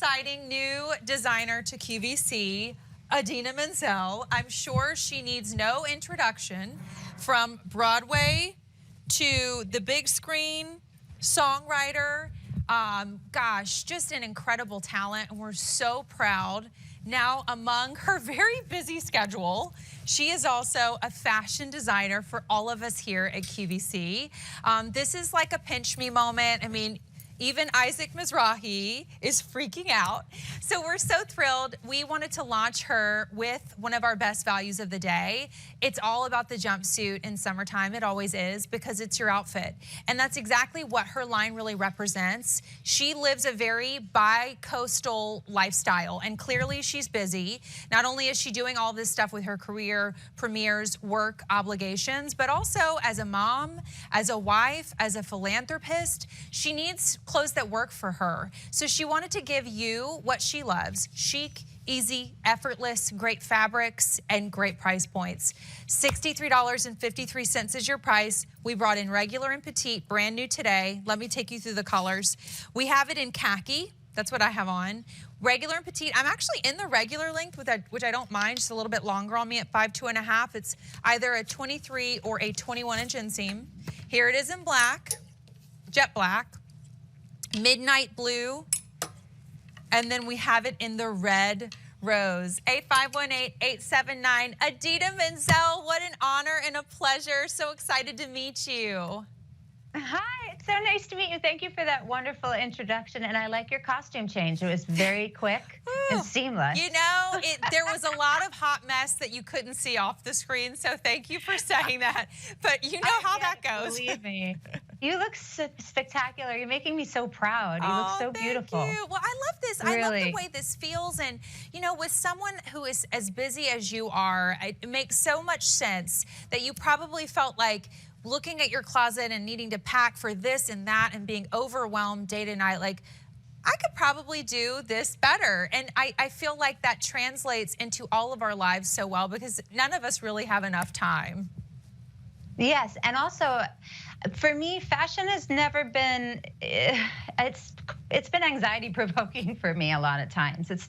exciting new designer to QVC, Idina Menzel. I'm sure she needs no introduction. From Broadway to the big screen, songwriter, gosh, just an incredible talent, and we're so proud. Now, among her very busy schedule, she is also a fashion designer for all of us here at QVC. This is like a pinch me moment. I mean, even Isaac Mizrahi is freaking out. So we're so thrilled. We wanted to launch her with one of our best values of the day. It's all about the jumpsuit in summertime. It always is, because it's your outfit. And that's exactly what her line really represents. She lives a very bi-coastal lifestyle, and clearly she's busy. Not only is she doing all this stuff with her career, premieres, work obligations, but also as a mom, as a wife, as a philanthropist, she needs clothes that work for her. So she wanted to give you what she loves: chic, easy, effortless, great fabrics, and great price points. $63.53 is your price. We brought in regular and petite, brand new today. Let me take you through the colors. We have it in khaki. That's what I have on. Regular and petite. I'm actually in the regular length, which I don't mind. Just a little bit longer on me at 5'2½". It's either a 23 or a 21-inch inseam. Here it is in black, jet black, midnight blue, and then we have it in the red rose. 8518-879. Idina Menzel, what an honor and a pleasure. So excited to meet you. Hi, it's so nice to meet you. Thank you for that wonderful introduction, and I like your costume change. It was very quick and seamless. You know, there was a lot of hot mess that you couldn't see off the screen, so thank you for saying that. But you know how that goes. Believe me. You look spectacular. You're making me so proud. You look so beautiful. Thank you. Well, I love this. Really. I love the way this feels. And, you know, with someone who is as busy as you are, it makes so much sense that you probably felt like looking at your closet and needing to pack for this and that and being overwhelmed day to night. Like, I could probably do this better. And I feel like that translates into all of our lives so well, because none of us really have enough time. Yes, and also, for me, fashion has never been, it's been anxiety provoking for me a lot of times. It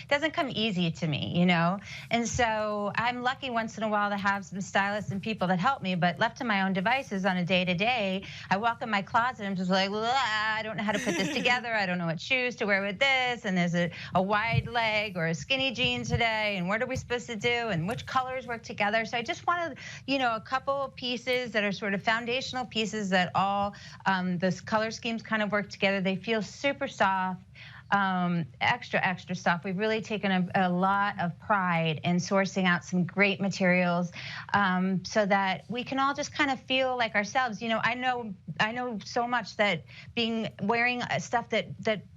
doesn't come easy to me, you know? And so I'm lucky once in a while to have some stylists and people that help me, but left to my own devices on a day-to-day, I walk in my closet and I'm just like, I don't know how to put this together. I don't know what shoes to wear with this. And there's a wide leg or a skinny jean today. And what are we supposed to do? And which colors work together? So I just wanted, you know, a couple of pieces that are sort of foundational pieces that all those color schemes kind of work together. They feel super soft, extra soft. We've really taken a lot of pride in sourcing out some great materials so that we can all just kind of feel like ourselves. You know, I know so much that wearing stuff that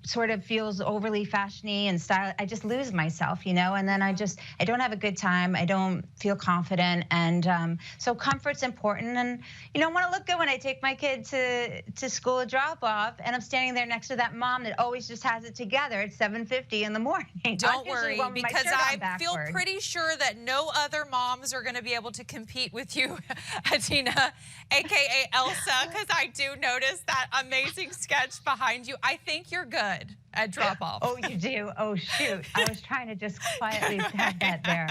sort of feels overly fashiony and style, I just lose myself, you know, and then I don't have a good time. I don't feel confident, and so comfort's important. And you know, I want to look good when I take my kid to school or drop off, and I'm standing there next to that mom that always just has it together at 7:50 in the morning. Don't worry, because I feel pretty sure that no other moms are going to be able to compete with you, Idina, aka Elsa, because I do notice that amazing sketch behind you. I think you're good at drop off. Oh, you do? Oh, shoot. I was trying to just quietly have that there.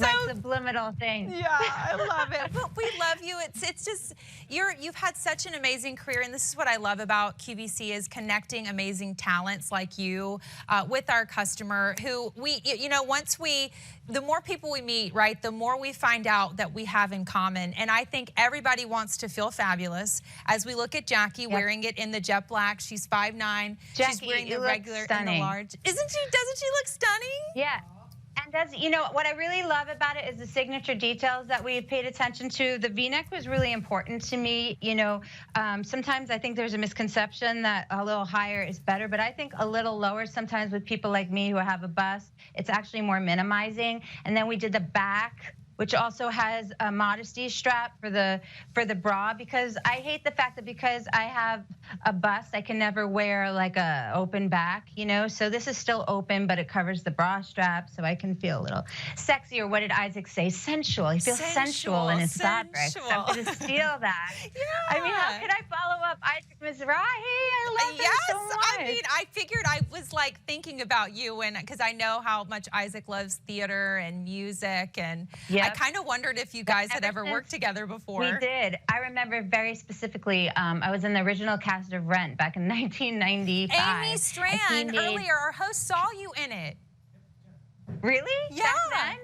My subliminal thing. Yeah, I love it. But we love you. It's just, you've had such an amazing career, and this is what I love about QVC, is connecting amazing talents like you with our customer, who you know, the more people we meet, right, the more we find out that we have in common. And I think everybody wants to feel fabulous. As we look at Jackie wearing it in the jet black, she's 5'9". She's wearing the regular and the large. Doesn't she look stunning? Yeah. And you know, what I really love about it is the signature details that we've paid attention to. The V-neck was really important to me. You know, sometimes I think there's a misconception that a little higher is better, but I think a little lower sometimes with people like me who have a bust, it's actually more minimizing. And then we did the back which also has a modesty strap for the bra, because I hate the fact that because I have a bust, I can never wear like a open back, you know. So this is still open, but it covers the bra strap, so I can feel a little sexy, or what did Isaac say? Sensual. He feels sensual in his fabric. So I'm going to steal that. Yeah. I mean, how could I follow up Isaac Mizrahi? I love him so much. I mean, I figured I was like thinking about you, and because I know how much Isaac loves theater and music, and I kind of wondered if you guys had ever worked together before. We did. I remember very specifically, I was in the original cast of Rent back in 1995. Amy Strand, earlier, our host saw you in it. Really? Yeah. Back then?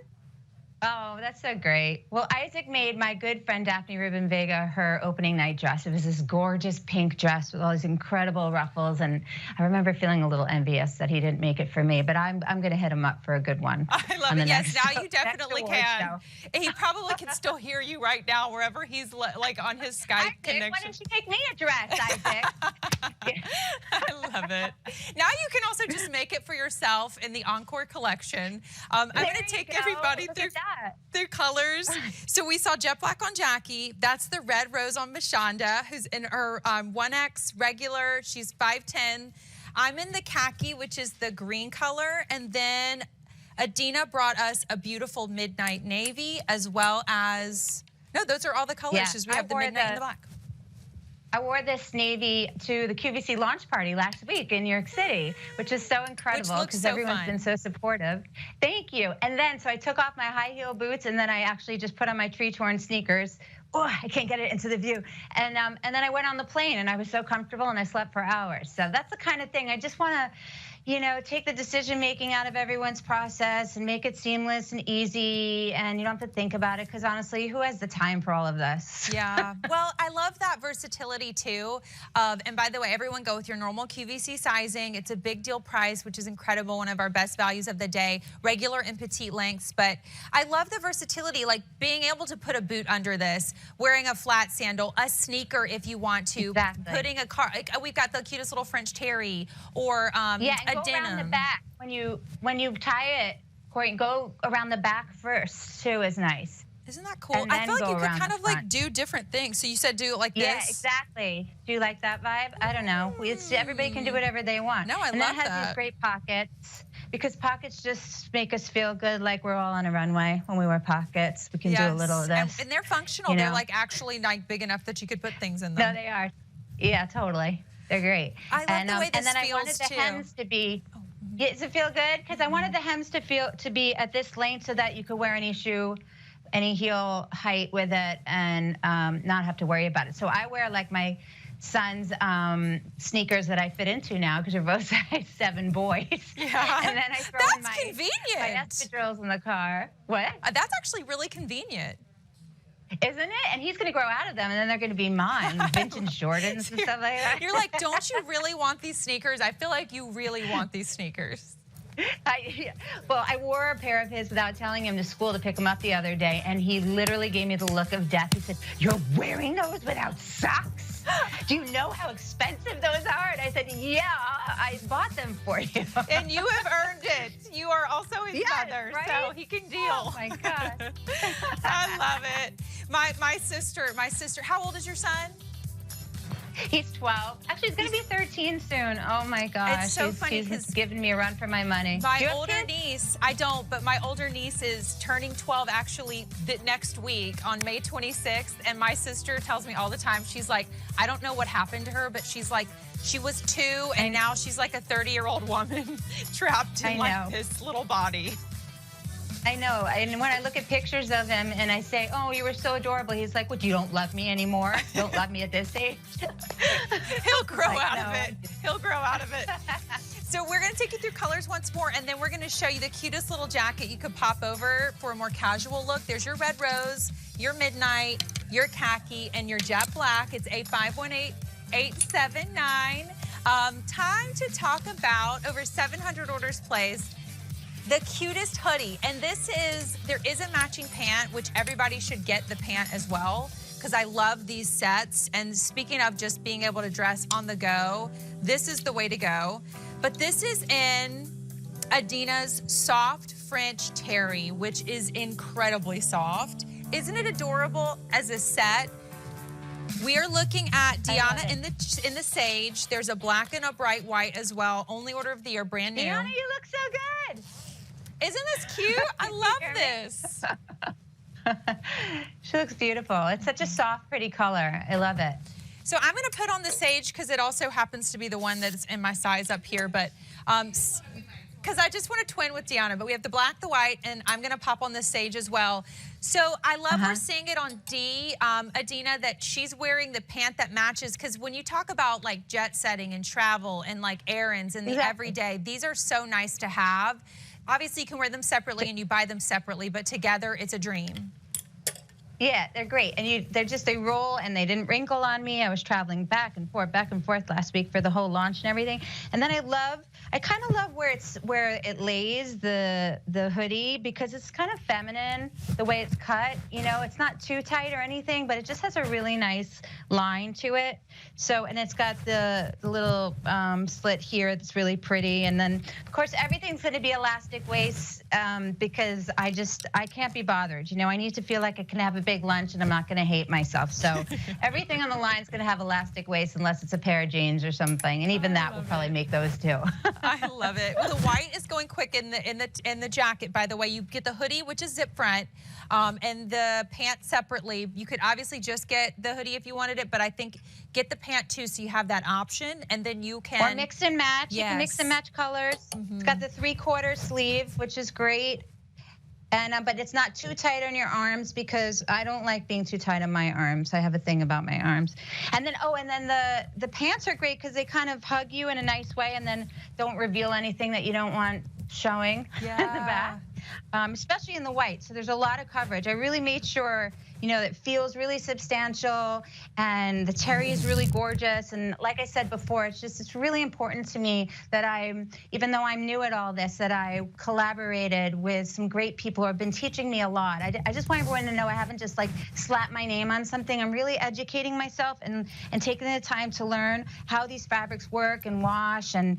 Oh, that's so great. Well, Isaac made my good friend Daphne Rubin Vega her opening night dress. It was this gorgeous pink dress with all these incredible ruffles, and I remember feeling a little envious that he didn't make it for me, but I'm going to hit him up for a good one. I love it. Yes, now you definitely can. He probably can still hear you right now wherever he's like on his Skype connection. Why don't you take me a dress, Isaac? I love it. Now you can also just make it for yourself in the Encore collection. I'm going to take everybody through their colors. So we saw jet black on Jackie. That's the red rose on Mashonda, who's in her 1X regular. She's 5'10". I'm in the khaki, which is the green color. And then Idina brought us a beautiful midnight navy, as well as, no, those are all the colors. Yeah, we have the midnight and the black. I wore this navy to the QVC launch party last week in New York City, which is so incredible because everyone's been so supportive. Thank you. And then, so I took off my high heel boots, and then I actually just put on my tree-torn sneakers. Oh, I can't get it into the view. And then I went on the plane, and I was so comfortable, and I slept for hours. So that's the kind of thing I just want to, you know, take the decision-making out of everyone's process and make it seamless and easy, and you don't have to think about it, because honestly, who has the time for all of this? Yeah, well, I love that versatility too. And by the way, everyone go with your normal QVC sizing. It's a big deal price, which is incredible, one of our best values of the day, regular and petite lengths. But I love the versatility, like being able to put a boot under this, wearing a flat sandal, a sneaker if you want to, putting a car, like, we've got the cutest little French terry, or go around the back when you tie it, Corey. Go around the back first too is nice. Isn't that cool? I feel like you could kind of like do different things. So you said do it like this. Yeah, exactly. Do you like that vibe? I don't know. Everybody can do whatever they want. No, I love that. And then it has these great pockets, because pockets just make us feel good, like we're all on a runway when we wear pockets. We can do a little of this. And they're functional. They're like actually like big enough that you could put things in them. No, they are. Yeah, totally. They're great. I love the way this and then feels I wanted the hems to be. Does it feel good? Because I wanted the hems to be at this length so that you could wear any shoe, any heel height with it, and not have to worry about it. So I wear like my son's sneakers that I fit into now, because we're both size 7 boys. Yeah. And then I throw in my espadrilles in the car. What? That's actually really convenient. Isn't it? And he's going to grow out of them, and then they're going to be mine, vintage Jordans and stuff like that. You're like, don't you really want these sneakers? I feel like you really want these sneakers. Well, I wore a pair of his without telling him to school to pick him up the other day, and he literally gave me the look of death. He said, "You're wearing those without socks? Do you know how expensive those are?" And I said, "Yeah, I bought them for you." And you have earned it. You are also his mother, right? so he can deal. Oh my God. I love it. My sister, how old is your son? He's 12. Actually, he's going to be 13 soon. Oh my gosh. It's so funny because he's giving me a run for my money. My older niece, I don't, but my older niece is turning 12 actually next week on May 26th. And my sister tells me all the time, she's like, I don't know what happened to her, but she's like, she was 2 and now she's like a 30-year-old woman trapped in like this little body. I know, and when I look at pictures of him and I say, "Oh, you were so adorable," he's like, "What? You don't love me anymore? You don't love me at this age?" He'll grow out of it. He'll grow out of it. So we're going to take you through colors once more, and then we're going to show you the cutest little jacket you could pop over for a more casual look. There's your red rose, your midnight, your khaki, and your jet black. It's 8518879. Time to talk about over 700 orders placed. The cutest hoodie, and there is a matching pant, which everybody should get the pant as well, because I love these sets. And speaking of just being able to dress on the go, this is the way to go. But this is in Idina's soft French terry, which is incredibly soft. Isn't it adorable as a set? We are looking at Diana in the sage. There's a black and a bright white as well. Only order of the year, brand new. Diana, you look so good. Isn't this cute? I love this. She looks beautiful. It's such a soft, pretty color. I love it. So I'm going to put on the sage because it also happens to be the one that's in my size up here, but because I just want to twin with Diana. But we have the black, the white, and I'm going to pop on the sage as well. So I love we're seeing it on Idina, that she's wearing the pant that matches, because when you talk about like jet setting and travel and like errands and the everyday, these are so nice to have. Obviously, you can wear them separately and you buy them separately, but together, it's a dream. Yeah, they're great, and they roll, and they didn't wrinkle on me. I was traveling back and forth last week for the whole launch and everything. And then I kind of love where it lays the hoodie, because it's kind of feminine the way it's cut. You know, it's not too tight or anything, but it just has a really nice line to it. So, and it's got the little slit here that's really pretty. And then, of course, everything's going to be elastic waist because I can't be bothered. You know, I need to feel like I can have a big lunch and I'm not going to hate myself. So everything on the line is going to have elastic waist unless it's a pair of jeans or something. And even that will probably make those too. I love it. Well, the white is going quick in the jacket, by the way. You get the hoodie, which is zip front, and the pants separately. You could obviously just get the hoodie if you wanted it, but I think get the pant too, so you have that option, and then you can... Or mix and match. Yes. You can mix and match colors. It's got the 3/4 sleeve, which is great. And but it's not too tight on your arms, because I don't like being too tight on my arms. I have a thing about my arms. And then the pants are great because they kind of hug you in a nice way, and then don't reveal anything that you don't want showing in the back, especially in the white. So there's a lot of coverage. I really made sure, you know, it feels really substantial, and the terry is really gorgeous. And like I said before, it's really important to me that even though I'm new at all this, that I collaborated with some great people who have been teaching me a lot. I just want everyone to know I haven't just like slapped my name on something. I'm really educating myself and taking the time to learn how these fabrics work and wash, and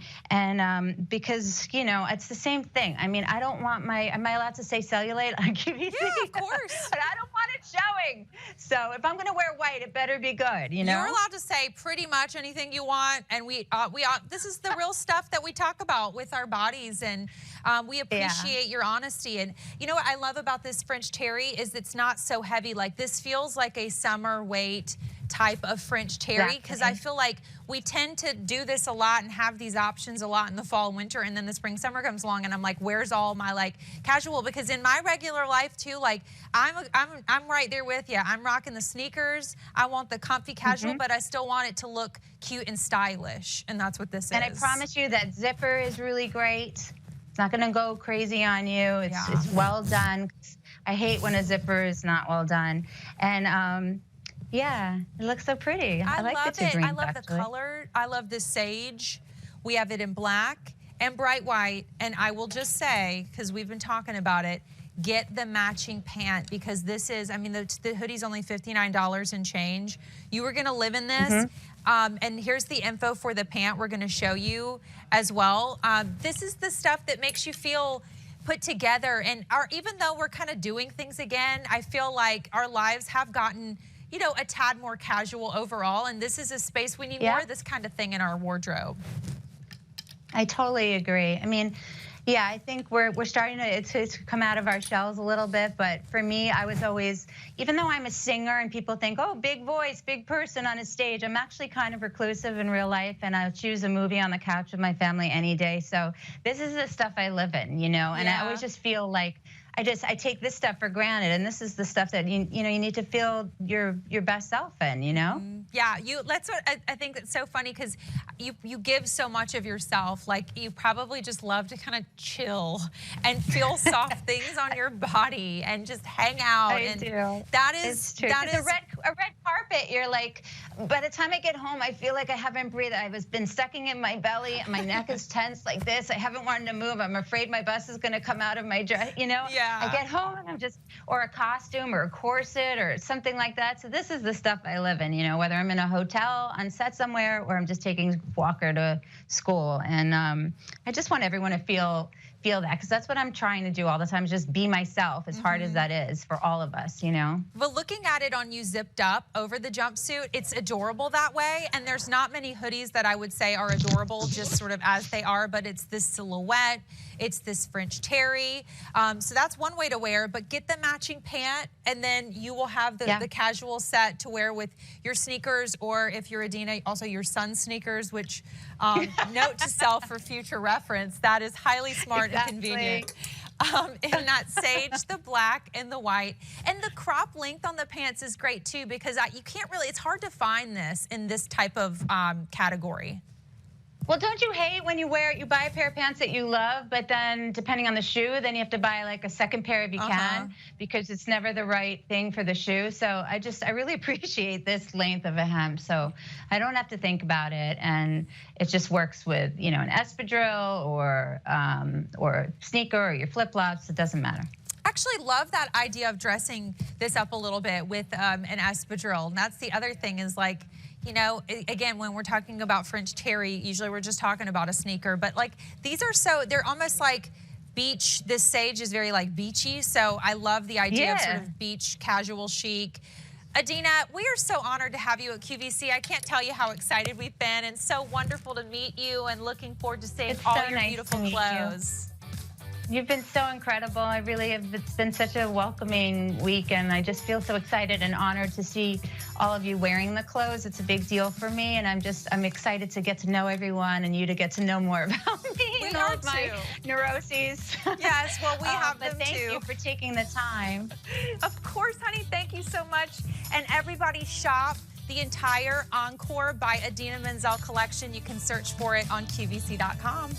because, you know, it's the same thing. I mean, I don't want am I allowed to say cellulite on QVC? Yeah, of course. But I don't want it showing. So if I'm going to wear white, it better be good, you know? You're allowed to say pretty much anything you want, and this is the real stuff that we talk about with our bodies, and we appreciate your honesty. And you know what I love about this French terry is it's not so heavy. Like, this feels like a summer weight type of French terry, because I feel like we tend to do this a lot and have these options a lot in the fall and winter, and then the spring summer comes along and I'm like, where's all my like casual? Because in my regular life too, like I'm right there with you. I'm rocking the sneakers. I want the comfy casual, but I still want it to look cute and stylish, and that's what this is. And I promise you that zipper is really great. It's not going to go crazy on you. It's well done. I hate when a zipper is not well done. And yeah, it looks so pretty. I like the two greens, I love the color. I love the sage. We have it in black and bright white. And I will just say, because we've been talking about it, get the matching pant, because this is, I mean, the hoodie's only $59 and change. You are going to live in this. And here's the info for the pant we're going to show you as well. This is the stuff that makes you feel put together. And even though we're kind of doing things again, I feel like our lives have gotten, you know, a tad more casual overall, and this is a space we need more of this kind of thing in our wardrobe. I totally agree. I mean, yeah, I think we're starting to come out of our shells a little bit, but for me, I was always, even though I'm a singer and people think, oh, big voice, big person on a stage, I'm actually kind of reclusive in real life, and I'll choose a movie on the couch with my family any day. So this is the stuff I live in, you know, and I always just feel like I take this stuff for granted, and this is the stuff that you know you need to feel your best self in, you know. Yeah, that's what I think that's so funny, because you give so much of yourself. Like, you probably just love to kind of chill and feel soft things on your body and just hang out. I do. That is it's true. That is a red carpet. You're like, by the time I get home, I feel like I haven't breathed. I've been sucking in my belly, and my neck is tense like this. I haven't wanted to move. I'm afraid my bus is going to come out of my dress, you know. Yeah. I get home and I'm just, or a costume or a corset or something like that. So this is the stuff I live in, you know, whether I'm in a hotel on set somewhere or I'm just taking Walker to school. And I just want everyone to feel feel that, because that's what I'm trying to do all the time, is just be myself, as hard as that is for all of us, you know? But looking at it on you zipped up over the jumpsuit, it's adorable that way. And there's not many hoodies that I would say are adorable just sort of as they are, but it's this silhouette, it's this French terry. So that's one way to wear, but get the matching pant, and then you will have the casual set to wear with your sneakers, or if you're Idina, also your son's sneakers, which note to self for future reference, that is highly smart and convenient. In that sage, the black and the white. And the crop length on the pants is great too, because you can't really, it's hard to find this in this type of category. Well, don't you hate when you buy a pair of pants that you love, but then depending on the shoe, then you have to buy like a second pair if you can, because it's never the right thing for the shoe. So I really appreciate this length of a hem, so I don't have to think about it, and it just works with, you know, an espadrille or sneaker or your flip-flops. It doesn't matter. Actually love that idea of dressing this up a little bit with an espadrille. And that's the other thing, is like, you know, again, when we're talking about French terry, usually we're just talking about a sneaker, but like these are they're almost like beach. This sage is very like beachy. So I love the idea of sort of beach casual chic. Idina, we are so honored to have you at QVC. I can't tell you how excited we've been, and so wonderful to meet you, and looking forward to seeing all your beautiful clothes. You've been so incredible. I really have. It's been such a welcoming week, and I just feel so excited and honored to see all of you wearing the clothes. It's a big deal for me, and I'm excited to get to know everyone, and you to get to know more about me and all of my neuroses. Yes, well, we have them too. Thank you for taking the time. Of course, honey. Thank you so much. And everybody shop the entire Encore by Idina Menzel collection. You can search for it on QVC.com.